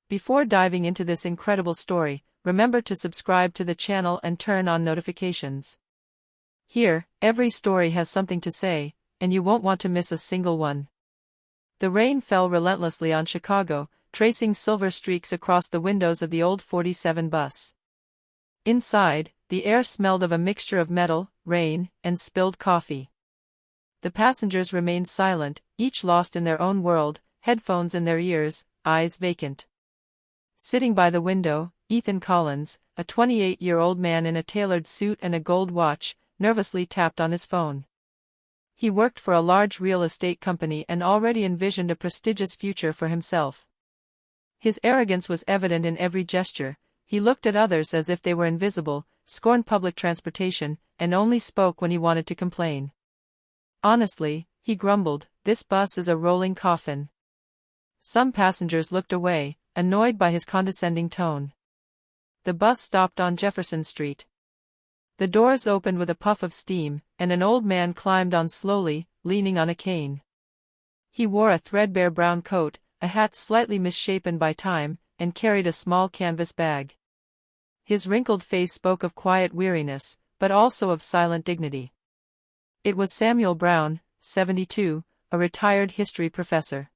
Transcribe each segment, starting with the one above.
Before diving into this incredible story, remember to subscribe to the channel and turn on notifications. Here, every story has something to say, and you won't want to miss a single one. The rain fell relentlessly on Chicago, tracing silver streaks across the windows of the old 47 bus. Inside, the air smelled of a mixture of metal, rain, and spilled coffee. The passengers remained silent, each lost in their own world, headphones in their ears, eyes vacant. Sitting by the window, Ethan Collins, a 28-year-old man in a tailored suit and a gold watch, nervously tapped on his phone. He worked for a large real estate company and already envisioned a prestigious future for himself. His arrogance was evident in every gesture. He looked at others as if they were invisible, scorned public transportation, and only spoke when he wanted to complain. Honestly, he grumbled, this bus is a rolling coffin. Some passengers looked away, annoyed by his condescending tone. The bus stopped on Jefferson Street. The doors opened with a puff of steam, and an old man climbed on slowly, leaning on a cane. He wore a threadbare brown coat, a hat slightly misshapen by time, and carried a small canvas bag. His wrinkled face spoke of quiet weariness, but also of silent dignity. It was Samuel Brown, 72, a retired history professor.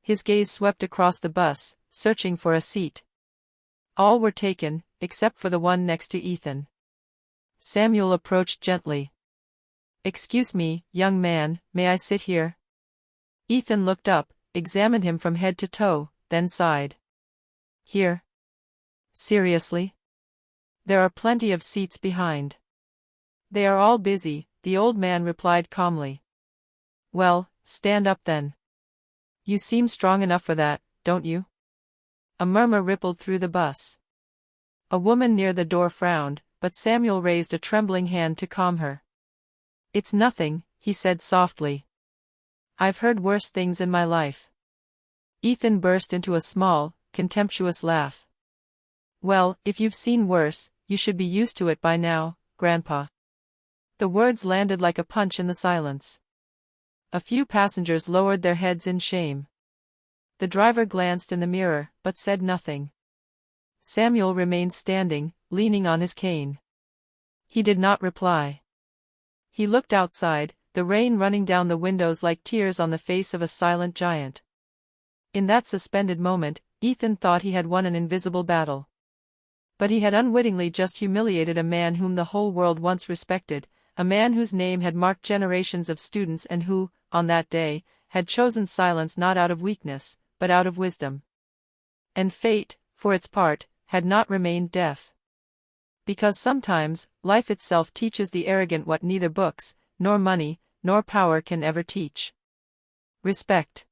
His gaze swept across the bus, searching for a seat. All were taken, except for the one next to Ethan. Samuel approached gently. "Excuse me, young man, may I sit here?" Ethan looked up, examined him from head to toe, then sighed. "Here? Seriously? There are plenty of seats behind." "They are all busy," the old man replied calmly. "Well, stand up then. You seem strong enough for that, don't you?" A murmur rippled through the bus. A woman near the door frowned, but Samuel raised a trembling hand to calm her. "It's nothing," he said softly. "I've heard worse things in my life." Ethan burst into a small, contemptuous laugh. "Well, if you've seen worse, you should be used to it by now, Grandpa." The words landed like a punch in the silence. A few passengers lowered their heads in shame. The driver glanced in the mirror, but said nothing. Samuel remained standing, leaning on his cane. He did not reply. He looked outside, the rain running down the windows like tears on the face of a silent giant. In that suspended moment, Ethan thought he had won an invisible battle. But he had unwittingly just humiliated a man whom the whole world once respected, a man whose name had marked generations of students and who, on that day, had chosen silence not out of weakness, but out of wisdom. And fate, for its part, had not remained deaf. Because sometimes, life itself teaches the arrogant what neither books, nor money, nor power can ever teach. Respect.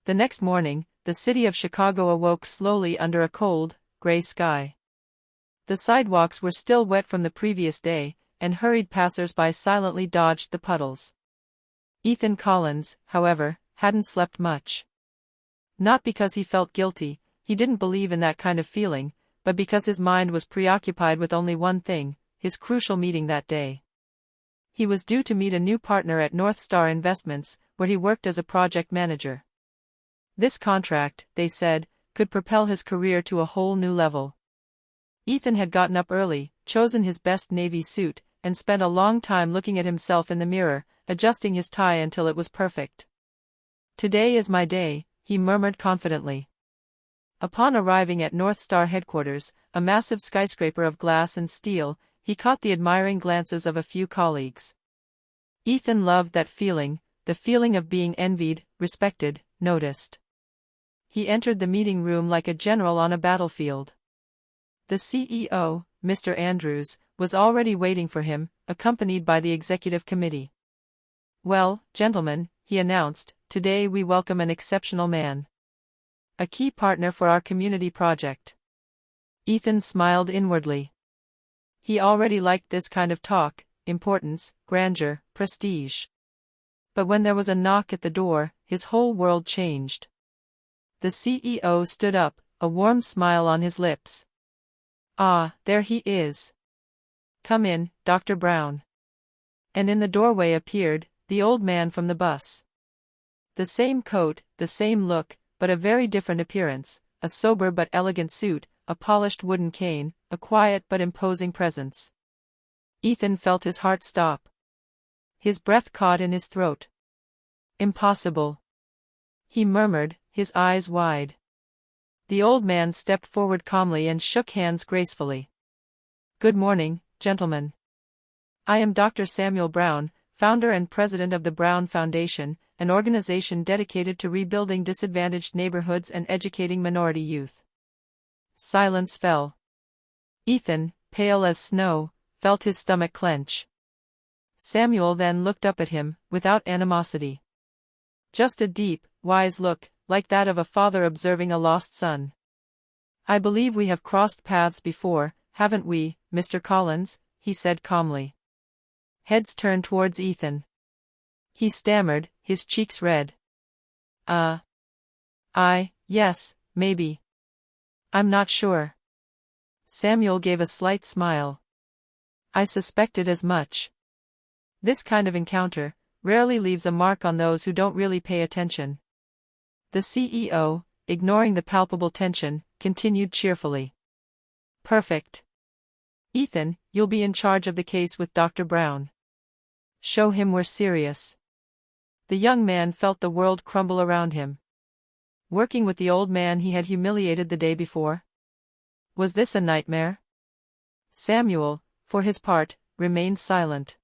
The next morning, the city of Chicago awoke slowly under a cold, gray sky. The sidewalks were still wet from the previous day, and hurried passers-by silently dodged the puddles. Ethan Collins, however, hadn't slept much. Not because he felt guilty, he didn't believe in that kind of feeling, but because his mind was preoccupied with only one thing, his crucial meeting that day. He was due to meet a new partner at North Star Investments, where he worked as a project manager. This contract, they said, could propel his career to a whole new level. Ethan had gotten up early, chosen his best navy suit, and spent a long time looking at himself in the mirror, adjusting his tie until it was perfect. "Today is my day," he murmured confidently. Upon arriving at North Star headquarters, a massive skyscraper of glass and steel, he caught the admiring glances of a few colleagues. Ethan loved that feeling, the feeling of being envied, respected, noticed. He entered the meeting room like a general on a battlefield. The CEO, Mr. Andrews, was already waiting for him, accompanied by the executive committee. "Well, gentlemen," he announced, "today we welcome an exceptional man. A key partner for our community project." Ethan smiled inwardly. He already liked this kind of talk, importance, grandeur, prestige. But when there was a knock at the door, his whole world changed. The CEO stood up, a warm smile on his lips. "Ah, there he is. Come in, Dr. Brown." And in the doorway appeared the old man from the bus. The same coat, the same look, but a very different appearance, a sober but elegant suit, a polished wooden cane, a quiet but imposing presence. Ethan felt his heart stop. His breath caught in his throat. Impossible, he murmured, his eyes wide. The old man stepped forward calmly and shook hands gracefully. Good morning, gentlemen. I am Dr. Samuel Brown, founder and president of the Brown Foundation, an organization dedicated to rebuilding disadvantaged neighborhoods and educating minority youth. Silence fell. Ethan, pale as snow, felt his stomach clench. Samuel then looked up at him, without animosity. Just a deep, wise look, like that of a father observing a lost son. I believe we have crossed paths before, haven't we, Mr. Collins? He said calmly. Heads turned towards Ethan. He stammered, his cheeks red. Yes, maybe. I'm not sure. Samuel gave a slight smile. I suspected as much. This kind of encounter rarely leaves a mark on those who don't really pay attention. The CEO, ignoring the palpable tension, continued cheerfully. Perfect. Ethan, you'll be in charge of the case with Dr. Brown. Show him we're serious. The young man felt the world crumble around him. Working with the old man he had humiliated the day before? Was this a nightmare? Samuel, for his part, remained silent.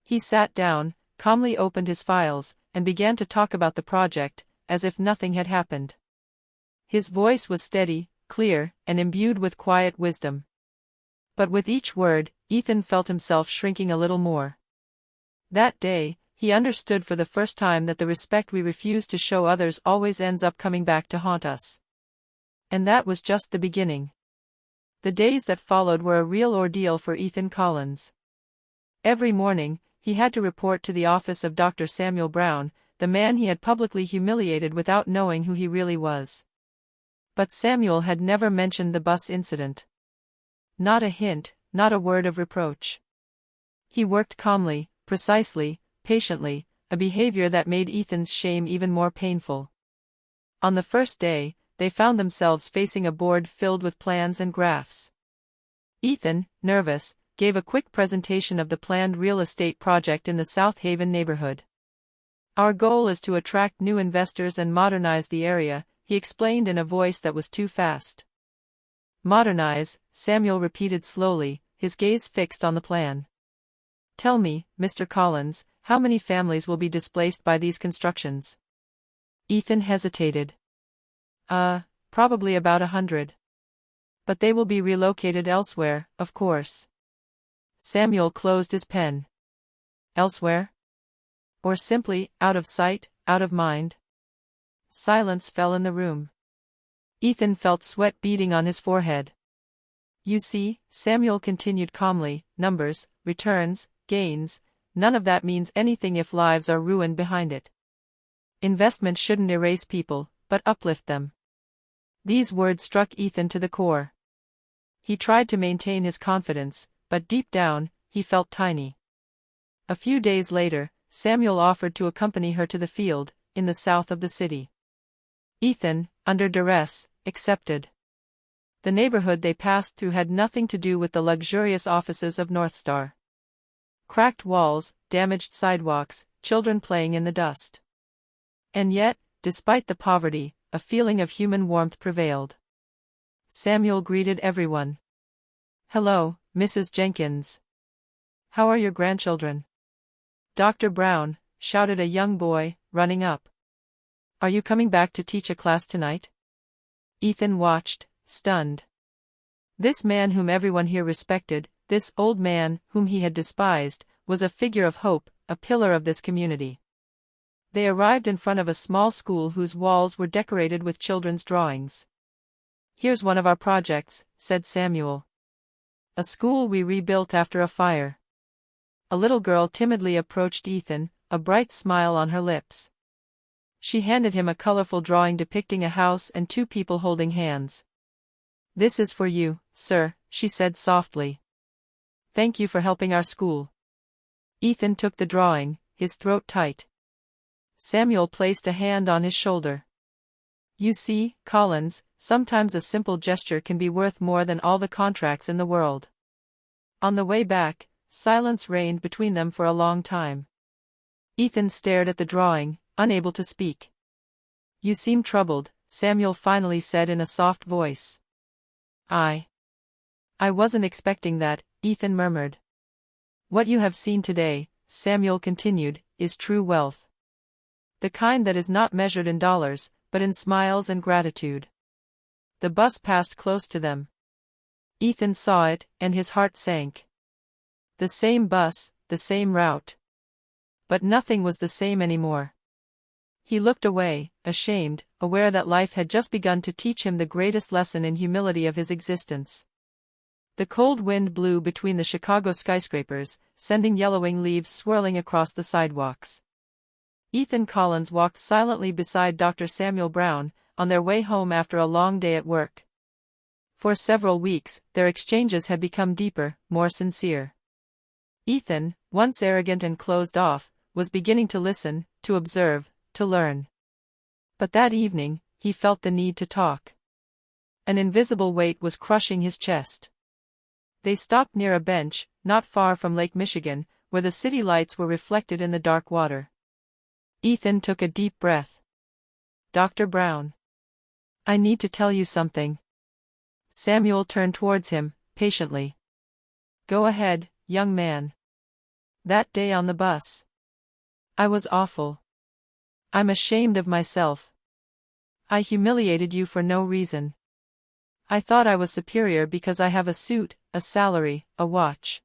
He sat down, calmly opened his files, and began to talk about the project, as if nothing had happened. His voice was steady, clear, and imbued with quiet wisdom. But with each word, Ethan felt himself shrinking a little more. That day, he understood for the first time that the respect we refuse to show others always ends up coming back to haunt us. And that was just the beginning. The days that followed were a real ordeal for Ethan Collins. Every morning, he had to report to the office of Dr. Samuel Brown, the man he had publicly humiliated without knowing who he really was. But Samuel had never mentioned the bus incident. Not a hint, not a word of reproach. He worked calmly, precisely, patiently, a behavior that made Ethan's shame even more painful. On the first day, they found themselves facing a board filled with plans and graphs. Ethan, nervous, gave a quick presentation of the planned real estate project in the South Haven neighborhood. Our goal is to attract new investors and modernize the area, he explained in a voice that was too fast. Modernize, Samuel repeated slowly, his gaze fixed on the plan. Tell me, Mr. Collins, how many families will be displaced by these constructions? Ethan hesitated. Probably about 100. But they will be relocated elsewhere, of course. Samuel closed his pen. Elsewhere? Or simply, out of sight, out of mind? Silence fell in the room. Ethan felt sweat beading on his forehead. You see, Samuel continued calmly, numbers, returns, gains, none of that means anything if lives are ruined behind it. Investment shouldn't erase people, but uplift them. These words struck Ethan to the core. He tried to maintain his confidence, but deep down, he felt tiny. A few days later, Samuel offered to accompany her to the field, in the south of the city. Ethan, under duress, accepted. The neighborhood they passed through had nothing to do with the luxurious offices of Northstar. Cracked walls, damaged sidewalks, children playing in the dust. And yet, despite the poverty, a feeling of human warmth prevailed. Samuel greeted everyone. Hello, Mrs. Jenkins. How are your grandchildren? Dr. Brown, shouted a young boy, running up. Are you coming back to teach a class tonight? Ethan watched, stunned. This man whom everyone here respected, this old man whom he had despised, was a figure of hope, a pillar of this community. They arrived in front of a small school whose walls were decorated with children's drawings. Here's one of our projects, said Samuel. A school we rebuilt after a fire. A little girl timidly approached Ethan, a bright smile on her lips. She handed him a colorful drawing depicting a house and two people holding hands. This is for you, sir, she said softly. Thank you for helping our school. Ethan took the drawing, his throat tight. Samuel placed a hand on his shoulder. You see, Collins, sometimes a simple gesture can be worth more than all the contracts in the world. On the way back, silence reigned between them for a long time. Ethan stared at the drawing, unable to speak. You seem troubled, Samuel finally said in a soft voice. I wasn't expecting that, Ethan murmured. What you have seen today, Samuel continued, is true wealth. The kind that is not measured in dollars, but in smiles and gratitude. The bus passed close to them. Ethan saw it, and his heart sank. The same bus, the same route. But nothing was the same anymore. He looked away, ashamed, aware that life had just begun to teach him the greatest lesson in humility of his existence. The cold wind blew between the Chicago skyscrapers, sending yellowing leaves swirling across the sidewalks. Ethan Collins walked silently beside Dr. Samuel Brown, on their way home after a long day at work. For several weeks, their exchanges had become deeper, more sincere. Ethan, once arrogant and closed off, was beginning to listen, to observe, to learn. But that evening, he felt the need to talk. An invisible weight was crushing his chest. They stopped near a bench, not far from Lake Michigan, where the city lights were reflected in the dark water. Ethan took a deep breath. Dr. Brown. I need to tell you something. Samuel turned towards him, patiently. Go ahead, young man. That day on the bus. I was awful. I'm ashamed of myself. I humiliated you for no reason. I thought I was superior because I have a suit, a salary, a watch.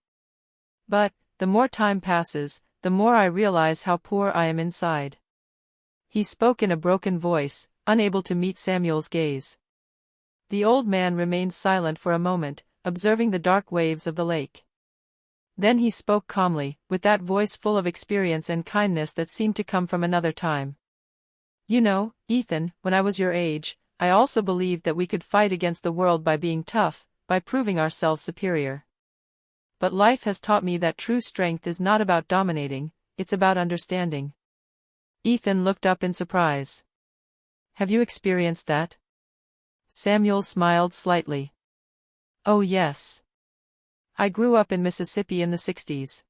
But, the more time passes, the more I realize how poor I am inside. He spoke in a broken voice, unable to meet Samuel's gaze. The old man remained silent for a moment, observing the dark waves of the lake. Then he spoke calmly, with that voice full of experience and kindness that seemed to come from another time. You know, Ethan, when I was your age, I also believed that we could fight against the world by being tough, by proving ourselves superior. But life has taught me that true strength is not about dominating, it's about understanding. Ethan looked up in surprise. Have you experienced that? Samuel smiled slightly. Oh yes. I grew up in Mississippi in the 60s.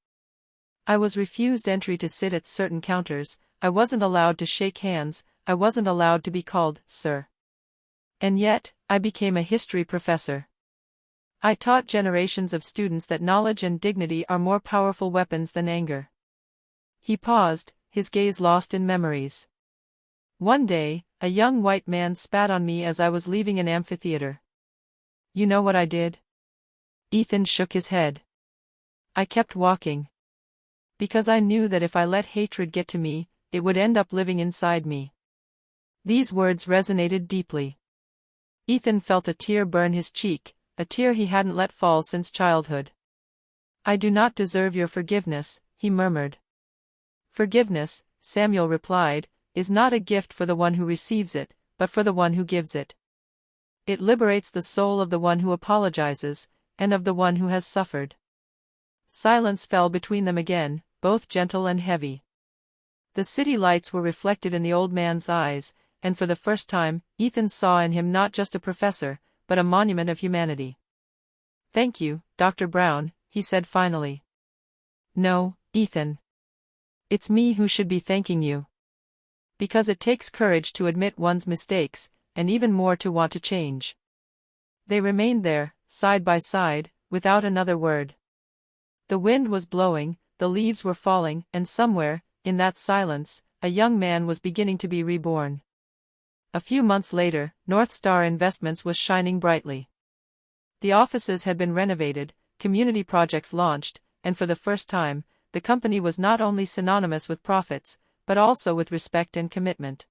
I was refused entry to sit at certain counters, I wasn't allowed to shake hands, I wasn't allowed to be called, sir. And yet, I became a history professor. I taught generations of students that knowledge and dignity are more powerful weapons than anger. He paused, his gaze lost in memories. One day, a young white man spat on me as I was leaving an amphitheater. You know what I did? Ethan shook his head. I kept walking. Because I knew that if I let hatred get to me, it would end up living inside me. These words resonated deeply. Ethan felt a tear burn his cheek, a tear he hadn't let fall since childhood. I do not deserve your forgiveness, he murmured. Forgiveness, Samuel replied, is not a gift for the one who receives it, but for the one who gives it. It liberates the soul of the one who apologizes, and of the one who has suffered. Silence fell between them again, both gentle and heavy. The city lights were reflected in the old man's eyes, and for the first time, Ethan saw in him not just a professor, but a monument of humanity. Thank you, Dr. Brown, he said finally. No, Ethan. It's me who should be thanking you. Because it takes courage to admit one's mistakes, and even more to want to change. They remained there, side by side, without another word. The wind was blowing, the leaves were falling, and somewhere, in that silence, a young man was beginning to be reborn. A few months later, North Star Investments was shining brightly. The offices had been renovated, community projects launched, and for the first time, the company was not only synonymous with profits, but also with respect and commitment.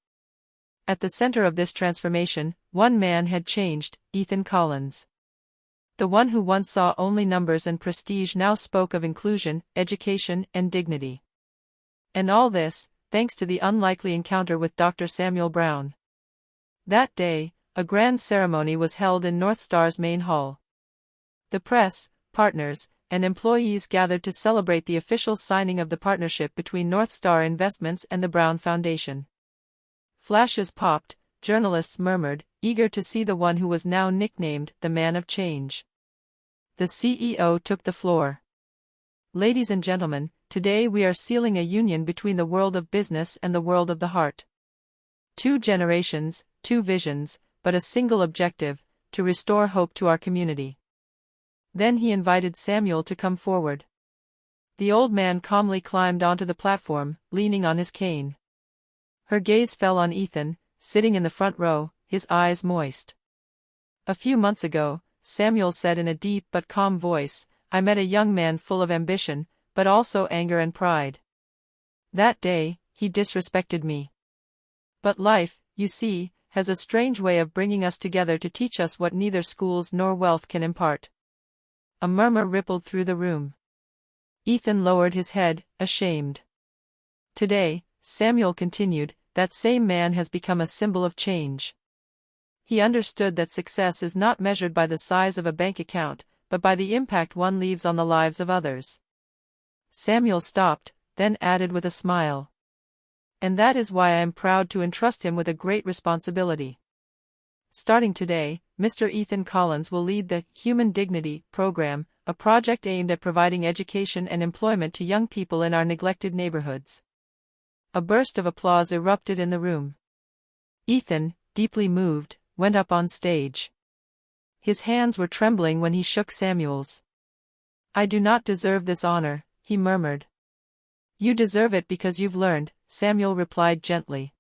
At the center of this transformation, one man had changed, Ethan Collins. The one who once saw only numbers and prestige now spoke of inclusion, education, and dignity. And all this, thanks to the unlikely encounter with Dr. Samuel Brown. That day, a grand ceremony was held in North Star's main hall. The press, partners, and employees gathered to celebrate the official signing of the partnership between North Star Investments and the Brown Foundation. Flashes popped, journalists murmured, eager to see the one who was now nicknamed the Man of Change. The CEO took the floor. Ladies and gentlemen, today we are sealing a union between the world of business and the world of the heart. 2 generations, 2 visions, but a single objective: to restore hope to our community. Then he invited Samuel to come forward. The old man calmly climbed onto the platform, leaning on his cane. Her gaze fell on Ethan, sitting in the front row, his eyes moist. "A few months ago," Samuel said in a deep but calm voice, "I met a young man full of ambition, but also anger and pride. That day, he disrespected me. But life, you see, has a strange way of bringing us together to teach us what neither schools nor wealth can impart." A murmur rippled through the room. Ethan lowered his head, ashamed. "Today," Samuel continued, "that same man has become a symbol of change. He understood that success is not measured by the size of a bank account, but by the impact one leaves on the lives of others." Samuel stopped, then added with a smile. "And that is why I am proud to entrust him with a great responsibility. Starting today, Mr. Ethan Collins will lead the Human Dignity program, a project aimed at providing education and employment to young people in our neglected neighborhoods." A burst of applause erupted in the room. Ethan, deeply moved, went up on stage. His hands were trembling when he shook Samuel's. "I do not deserve this honor," he murmured. "You deserve it because you've learned," Samuel replied gently.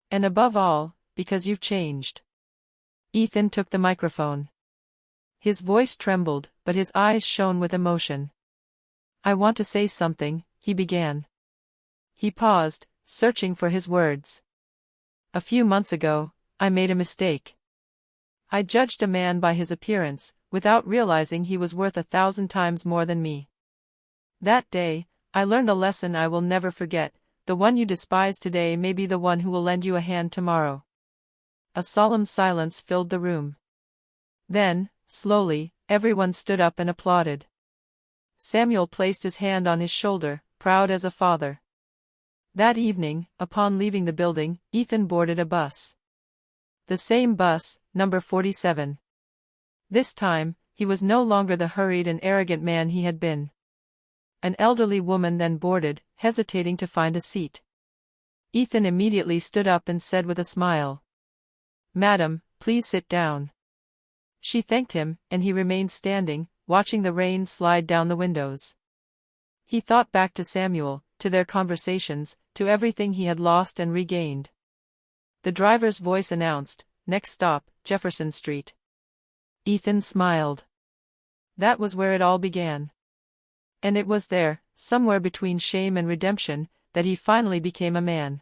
"And above all, because you've changed." Ethan took the microphone. His voice trembled, but his eyes shone with emotion. "I want to say something," he began. He paused, searching for his words. "A few months ago, I made a mistake. I judged a man by his appearance, without realizing he was worth 1,000 times more than me. That day, I learned a lesson I will never forget: the one you despise today may be the one who will lend you a hand tomorrow." A solemn silence filled the room. Then, slowly, everyone stood up and applauded. Samuel placed his hand on his shoulder, proud as a father. That evening, upon leaving the building, Ethan boarded a bus. The same bus, number 47. This time, he was no longer the hurried and arrogant man he had been. An elderly woman then boarded, hesitating to find a seat. Ethan immediately stood up and said with a smile, "Madam, please sit down." She thanked him, and he remained standing, watching the rain slide down the windows. He thought back to Samuel, to their conversations, to everything he had lost and regained. The driver's voice announced, "Next stop, Jefferson Street." Ethan smiled. That was where it all began. And it was there, somewhere between shame and redemption, that he finally became a man.